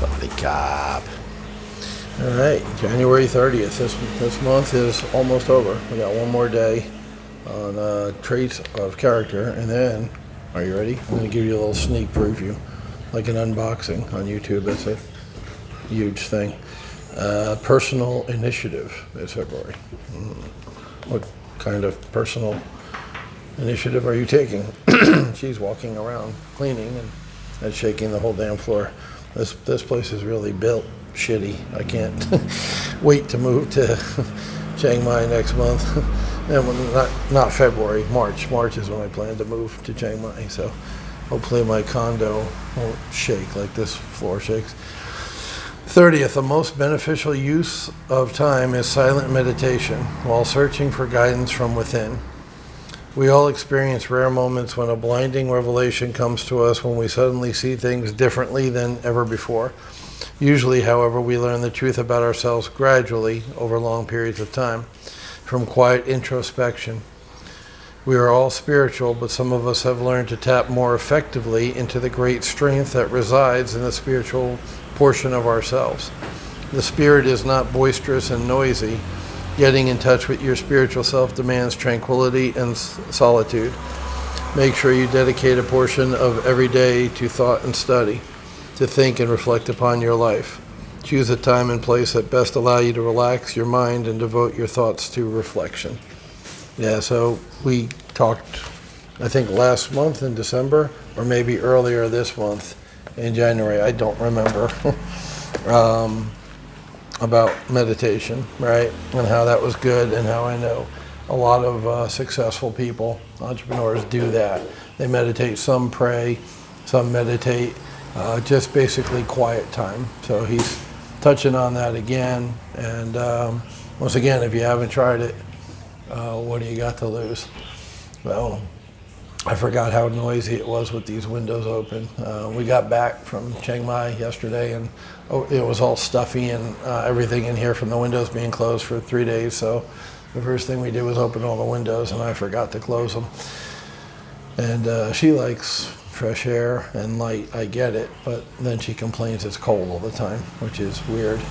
Somebody cop. All right, January 30th. This month is almost over. We got one more day on traits of character, and then, are you ready? I'm going to give you a little sneak preview, like an unboxing on YouTube. That's a huge thing. Personal initiative is February. What kind of personal initiative are you taking? She's walking around cleaning and shaking the whole damn floor. This place is really built shitty. I can't wait to move to Chiang Mai next month. And not February, March. March is when I plan to move to Chiang Mai. So hopefully my condo won't shake like this floor shakes. 30th, the most beneficial use of time is silent meditation while searching for guidance from within. We all experience rare moments when a blinding revelation comes to us, when we suddenly see things differently than ever before. Usually, however, we learn the truth about ourselves gradually over long periods of time, from quiet introspection. We are all spiritual, but some of us have learned to tap more effectively into the great strength that resides in the spiritual portion of ourselves. The spirit is not boisterous and noisy. Getting in touch with your spiritual self demands tranquility and solitude. Make sure you dedicate a portion of every day to thought and study, to think and reflect upon your life. Choose a time and place that best allow you to relax your mind and devote your thoughts to reflection. Yeah, so we talked, I think last month in December, or maybe earlier this month in January, I don't remember, about meditation, right? And how that was good, and how I know a lot of successful people, entrepreneurs, do that. They meditate, some pray, some meditate, just basically quiet time. So he's touching on that again. And once again, if you haven't tried it, what do you got to lose? Well, I forgot how noisy it was with these windows open. We got back from Chiang Mai yesterday, and it was all stuffy and everything in here from the windows being closed for 3 days. So the first thing we did was open all the windows, and I forgot to close them. And she likes fresh air and light, I get it, but then she complains it's cold all the time, which is weird.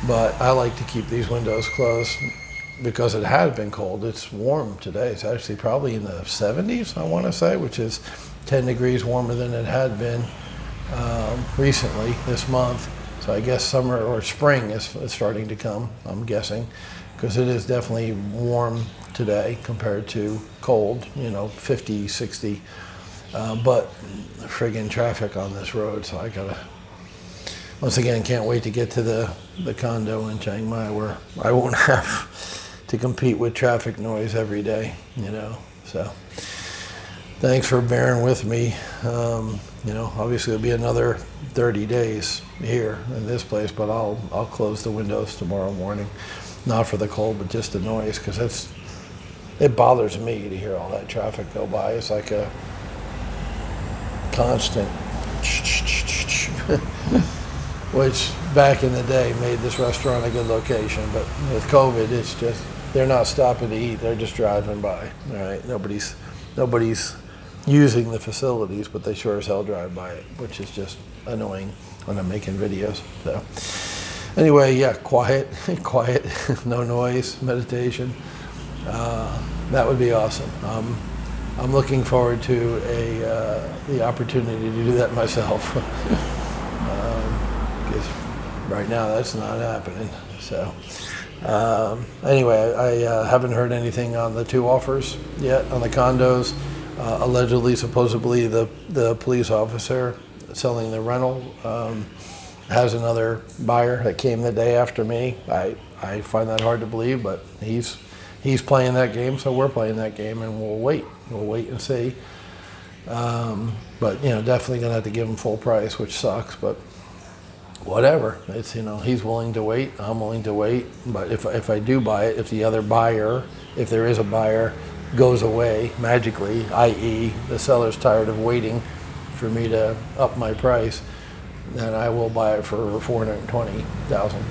But I like to keep these windows closed because it had been cold. It's warm today. It's actually probably in the 70s, I want to say, which is 10 degrees warmer than it had been recently this month. So I guess summer or spring is starting to come, I'm guessing, because it is definitely warm today compared to cold, 50, 60. But friggin' traffic on this road, so I gotta, once again, can't wait to get to the condo in Chiang Mai where I won't have to compete with traffic noise every day, So thanks for bearing with me. Obviously it'll be another 30 days here in this place, but I'll close the windows tomorrow morning. Not for the cold, but just the noise, because it bothers me to hear all that traffic go by. It's like a constant which back in the day made this restaurant a good location, but with COVID, it's just, they're not stopping to eat, they're just driving by. All right, nobody's using the facilities, but they sure as hell drive by it, which is just annoying when I'm making videos. So anyway, yeah, quiet, no noise, meditation. That would be awesome. I'm looking forward to the opportunity to do that myself. Because right now that's not happening. So anyway, I haven't heard anything on the 2 offers yet on the condos. Allegedly, supposedly, the police officer selling the rental has another buyer that came the day after me. I find that hard to believe, but he's playing that game, so we're playing that game, and we'll wait and see. But definitely gonna have to give him full price, which sucks, but whatever. It's he's willing to wait, I'm willing to wait. But if I do buy it, if the other buyer, if there is a buyer, goes away magically, i.e. the seller's tired of waiting for me to up my price, then I will buy it for $420,000.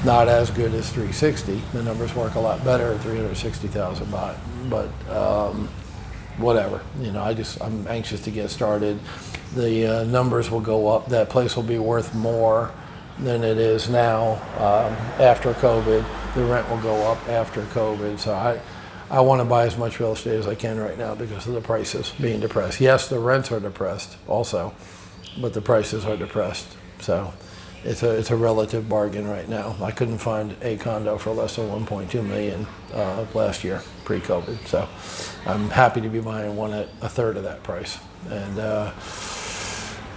Not as good as 360. The numbers work a lot better at 360,000 baht, but whatever. I'm anxious to get started. The numbers will go up. That place will be worth more than it is now after COVID. The rent will go up after COVID. So I want to buy as much real estate as I can right now because of the prices being depressed. Yes, the rents are depressed also, but the prices are depressed. So it's a relative bargain right now. I couldn't find a condo for less than 1.2 million last year, pre-COVID. So I'm happy to be buying one at a third of that price. And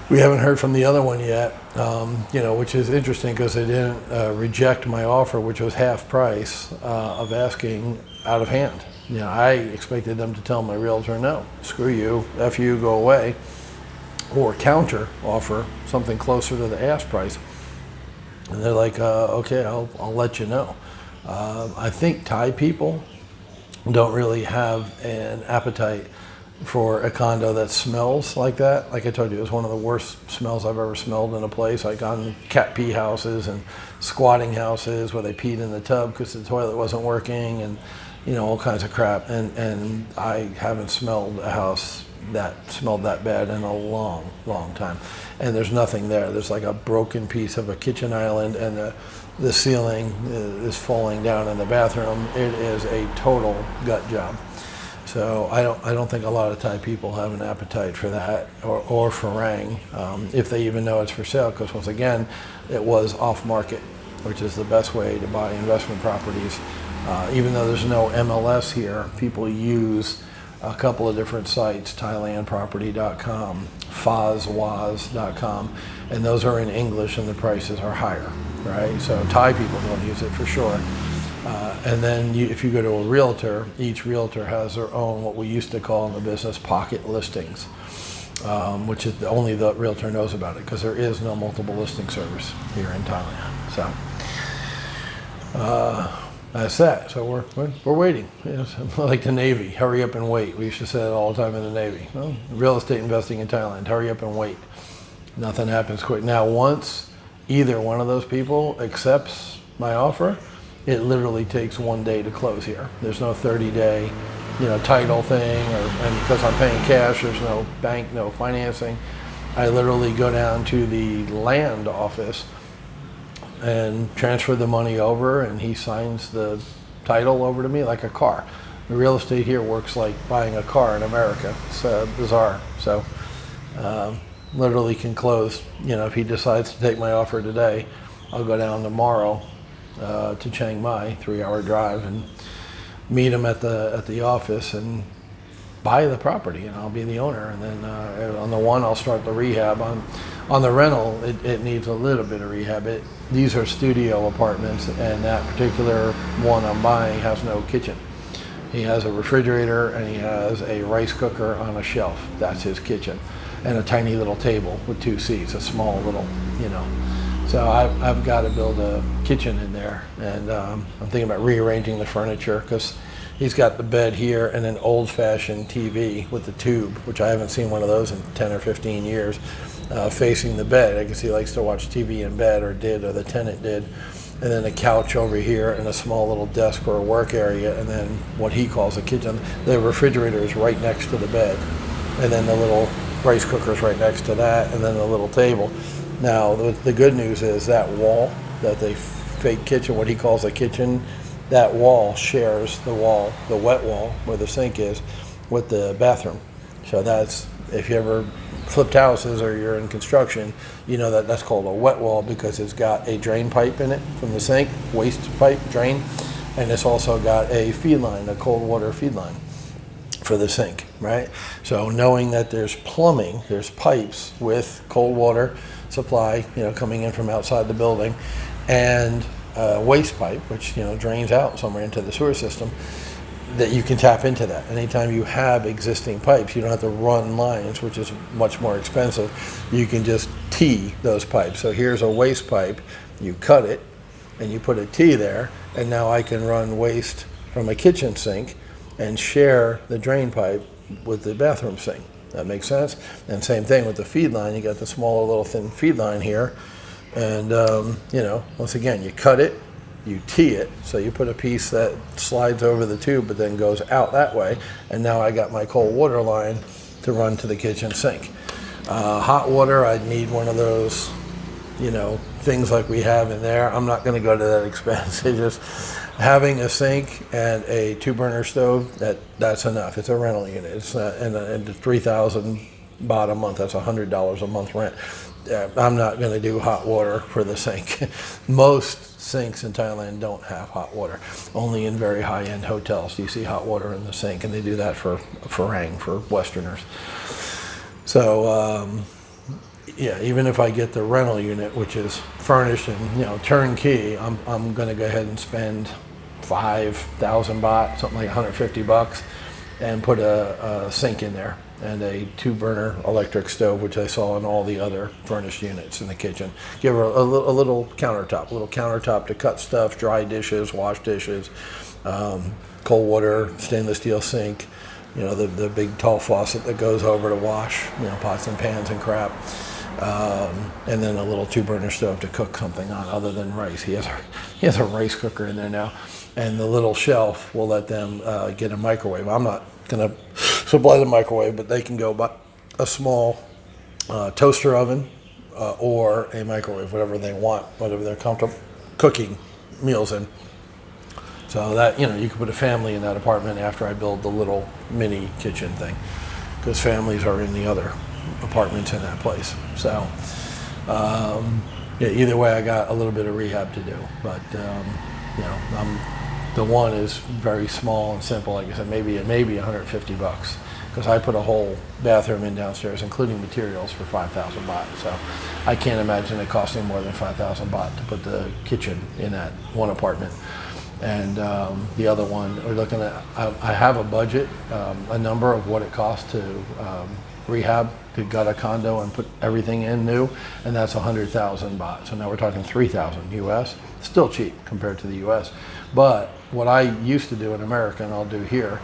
we haven't heard from the other one yet, which is interesting because they didn't reject my offer, which was half price of asking out of hand. I expected them to tell my realtor, no, screw you, F you, go away, or counter offer something closer to the ask price. And they're like, okay, I'll let you know. I think Thai people don't really have an appetite for a condo that smells like that. Like I told you, it was one of the worst smells I've ever smelled in a place. Like on cat pee houses and squatting houses where they peed in the tub because the toilet wasn't working, and all kinds of crap. And I haven't smelled a house that smelled that bad in a long, long time. And there's nothing there. There's like a broken piece of a kitchen island, and the ceiling is falling down in the bathroom. It is a total gut job. So I don't think a lot of Thai people have an appetite for that or for Rang, if they even know it's for sale, because once again, it was off market, which is the best way to buy investment properties. Even though there's no MLS here, people use a couple of different sites, thailandproperty.com, fazwaz.com, and those are in English and the prices are higher, right? So Thai people don't use it for sure. And then if you go to a realtor, each realtor has their own, what we used to call in the business, pocket listings, which is only the realtor knows about it because there is no multiple listing service here in Thailand. So that's that. So we're waiting. Like the Navy, hurry up and wait. We used to say that all the time in the Navy. Well, real estate investing in Thailand, hurry up and wait. Nothing happens quick. Now, once either one of those people accepts my offer, it literally takes 1 day to close here. There's no 30-day, title thing, and because I'm paying cash, there's no bank, no financing. I literally go down to the land office and transfer the money over, and he signs the title over to me like a car. The real estate here works like buying a car in America. It's bizarre. So literally can close. If he decides to take my offer today, I'll go down tomorrow to Chiang Mai, 3-hour drive, and meet him at the office and buy the property, and I'll be the owner. And then on the one, I'll start the rehab. On the rental, it needs a little bit of rehab. These are studio apartments, and that particular one I'm buying has no kitchen. He has a refrigerator and he has a rice cooker on a shelf. That's his kitchen, and a tiny little table with 2 seats, a small little, So I've got to build a kitchen in there, and I'm thinking about rearranging the furniture because he's got the bed here and an old-fashioned TV with the tube, which I haven't seen one of those in 10 or 15 years, facing the bed. I guess he likes to watch TV in bed, or the tenant did. And then a couch over here and a small little desk for a work area, and then what he calls a kitchen. The refrigerator is right next to the bed, and then the little rice cooker is right next to that, and then the little table. Now, the good news is that wall, that the fake kitchen, what he calls a kitchen, that wall shares the wet wall where the sink is, with the bathroom. So that's, if you ever flipped houses or you're in construction, that's called a wet wall because it's got a drain pipe in it from the sink, waste pipe, drain, and it's also got a feed line, a cold water feed line for the sink, right? So knowing that there's plumbing, there's pipes with cold water supply, coming in from outside the building, and waste pipe, which drains out somewhere into the sewer system, that you can tap into that. Anytime you have existing pipes, you don't have to run lines, which is much more expensive. You can just tee those pipes. So here's a waste pipe, you cut it, and you put a T there, and now I can run waste from a kitchen sink and share the drain pipe with the bathroom sink. That makes sense? And same thing with the feed line. You got the smaller little thin feed line here, and once again, you cut it, you tee it, so you put a piece that slides over the tube but then goes out that way, and now I got my cold water line to run to the kitchen sink. Hot water, I'd need one of those, things like we have in there. I'm not going to go to that expense. It's just having a sink and a 2-burner stove, that's enough. It's a rental unit. It's not, and 3,000 baht a month, that's $100 a month rent. I'm not going to do hot water for the sink. Most sinks in Thailand don't have hot water. Only in very high-end hotels do you see hot water in the sink, and they do that for Farang, for Westerners. So, yeah, even if I get the rental unit, which is furnished and turnkey, I'm going to go ahead and spend 5,000 baht, something like 150 bucks, and put a sink in there and a 2-burner electric stove, which I saw in all the other furnished units in the kitchen. Give her a little countertop to cut stuff, dry dishes, wash dishes, cold water, stainless steel sink, the big tall faucet that goes over to wash, pots and pans and crap. And then a little 2-burner stove to cook something on other than rice. He has a rice cooker in there now. And the little shelf will let them get a microwave. I'm not going to supply the microwave, but they can go buy a small toaster oven or a microwave, whatever they want, whatever they're comfortable cooking meals in. So that, you can put a family in that apartment after I build the little mini kitchen thing, because families are in the other apartments in that place. So, yeah, either way, I got a little bit of rehab to do, but, the one is very small and simple. Like I said, maybe 150 bucks, because I put a whole bathroom in downstairs, including materials, for 5,000 baht. So I can't imagine it costing more than 5,000 baht to put the kitchen in that one apartment. And the other one, we're looking at, I have a budget, a number of what it costs to rehab, to gut a condo and put everything in new, and that's 100,000 baht. So now we're talking 3,000 US. Still cheap compared to the US. But what I used to do in America, and I'll do here,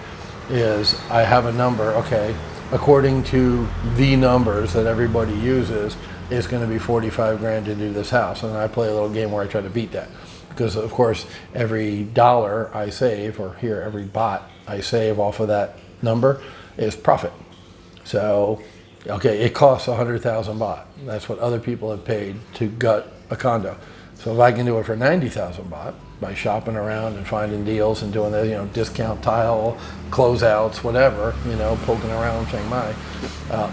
is I have a number, okay, according to the numbers that everybody uses, it's going to be 45 grand to do this house. And I play a little game where I try to beat that. Because of course, every dollar I save, or here, every baht I save off of that number is profit. So, okay, it costs 100,000 baht. That's what other people have paid to gut a condo. So if I can do it for 90,000 baht by shopping around and finding deals and doing the, discount tile, closeouts, whatever, poking around Chiang Mai,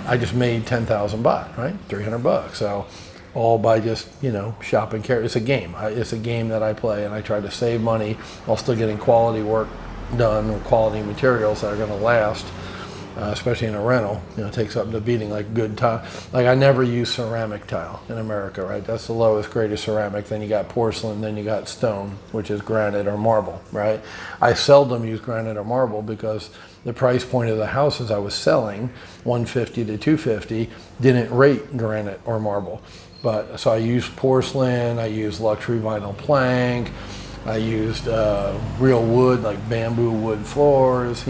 I just made 10,000 baht, right? 300 bucks. So all by just, shopping. It's a game. It's a game that I play, and I try to save money while still getting quality work done with quality materials that are going to last. Especially in a rental, take something to beating, like good tile. Like I never use ceramic tile in America, right? That's the lowest grade of ceramic. Then you got porcelain, then you got stone, which is granite or marble, right? I seldom use granite or marble because the price point of the houses I was selling, 150 to 250, didn't rate granite or marble. But so I used porcelain, I used luxury vinyl plank, I used real wood, like bamboo wood floors,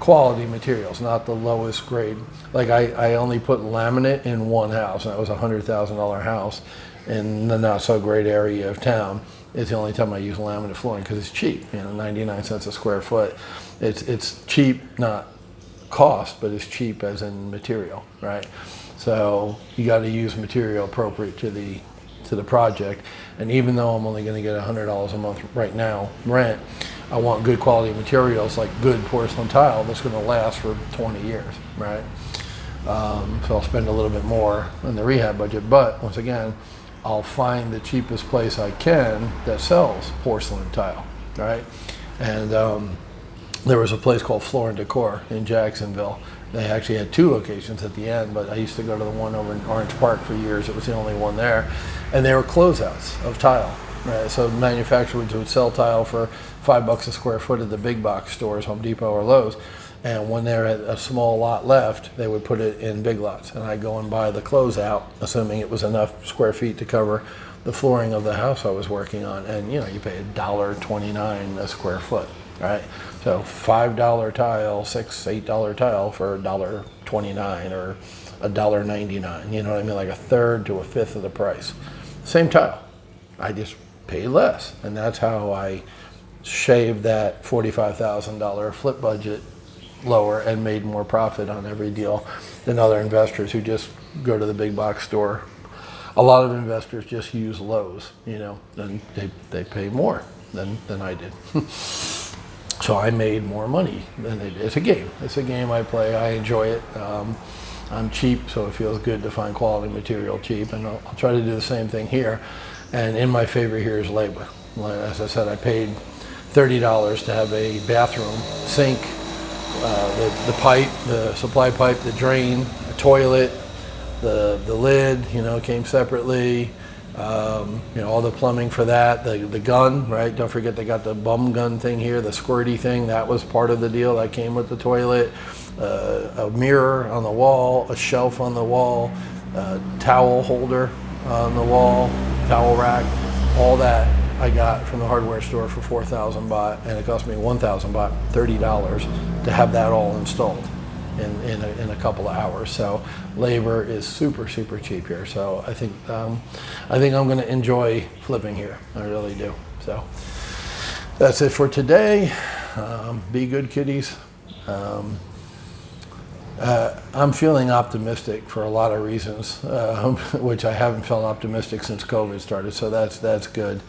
quality materials, not the lowest grade. Like I only put laminate in one house, and that was a $100,000 house in the not so great area of town. It's the only time I use laminate flooring because it's cheap, 99 cents a square foot. It's cheap, not cost, but it's cheap as in material, right? So you got to use material appropriate to the project. And even though I'm only going to get $100 a month right now rent, I want good quality materials, like good porcelain tile that's going to last for 20 years, right? So I'll spend a little bit more in the rehab budget, but once again, I'll find the cheapest place I can that sells porcelain tile, right? And there was a place called Floor and Decor in Jacksonville. They actually had 2 locations at the end, but I used to go to the one over in Orange Park for years. It was the only one there. And they were closeouts of tile, right? So manufacturers would sell tile for $5 a square foot at the big box stores, Home Depot or Lowe's. And when they had a small lot left, they would put it in big lots. And I'd go and buy the closeout, assuming it was enough square feet to cover the flooring of the house I was working on. And you pay $1.29 a square foot, right? So $5 tile, $6, $8 tile for $1.29 or $1.99. You know what I mean? Like a third to a fifth of the price. Same tile. I just paid less. And that's how I shaved that $45,000 flip budget lower and made more profit on every deal than other investors who just go to the big box store. A lot of investors just use Lowe's, and they pay more than I did. So I made more money than they did. It's a game. It's a game I play. I enjoy it. I'm cheap, so it feels good to find quality material cheap, and I'll try to do the same thing here. And in my favor here is labor. As I said, I paid $30 to have a bathroom sink, the pipe, the supply pipe, the drain, the toilet, the lid, came separately. All the plumbing for that, the gun, right? Don't forget they got the bum gun thing here, the squirty thing. That was part of the deal. That came with the toilet. A mirror on the wall, a shelf on the wall, a towel holder on the wall, towel rack. All that I got from the hardware store for 4,000 baht, and it cost me 1,000 baht, $30, to have that all installed in a couple of hours. So labor is super cheap here. So I think I'm going to enjoy flipping here. I really do. So that's it for today. Be good, kiddies. I'm feeling optimistic for a lot of reasons, which I haven't felt optimistic since COVID started. So that's good.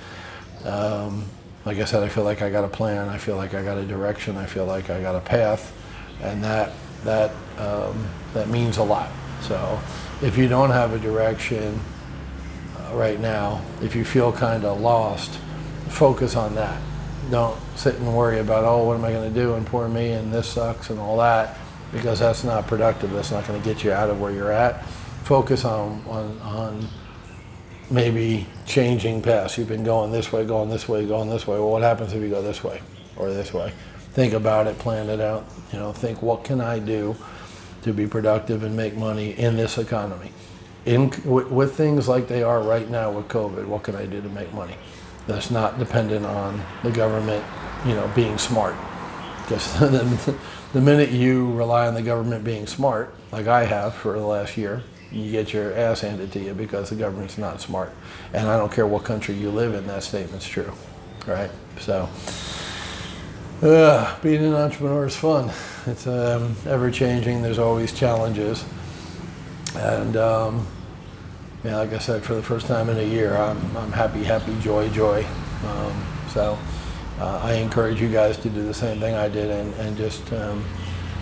Like I said, I feel like I got a plan. I feel like I got a direction. I feel like I got a path, and that means a lot. So if you don't have a direction right now, if you feel kind of lost, focus on that. Don't sit and worry about, oh, what am I going to do, and poor me, and this sucks, and all that, because that's not productive. That's not going to get you out of where you're at. Focus on maybe changing paths. You've been going this way, going this way, going this way. Well, what happens if you go this way or this way? Think about it, plan it out. Think, what can I do to be productive and make money in this economy? With things like they are right now with COVID, what can I do to make money? That's not dependent on the government, being smart. Because the minute you rely on the government being smart, like I have for the last year, you get your ass handed to you because the government's not smart. And I don't care what country you live in, that statement's true, right? So, being an entrepreneur is fun. It's ever-changing. There's always challenges. And like I said, for the first time in a year, I'm happy, joy. So I encourage you guys to do the same thing I did, and just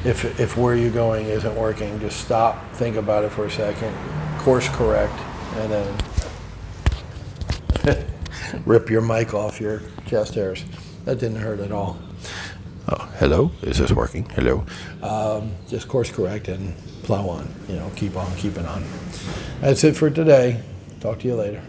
if where you're going isn't working, just stop, think about it for a second, course correct, and then rip your mic off your chest hairs. That didn't hurt at all. Oh, hello, is this working? Hello. Just course correct and plow on, keep on keeping on. That's it for today. Talk to you later.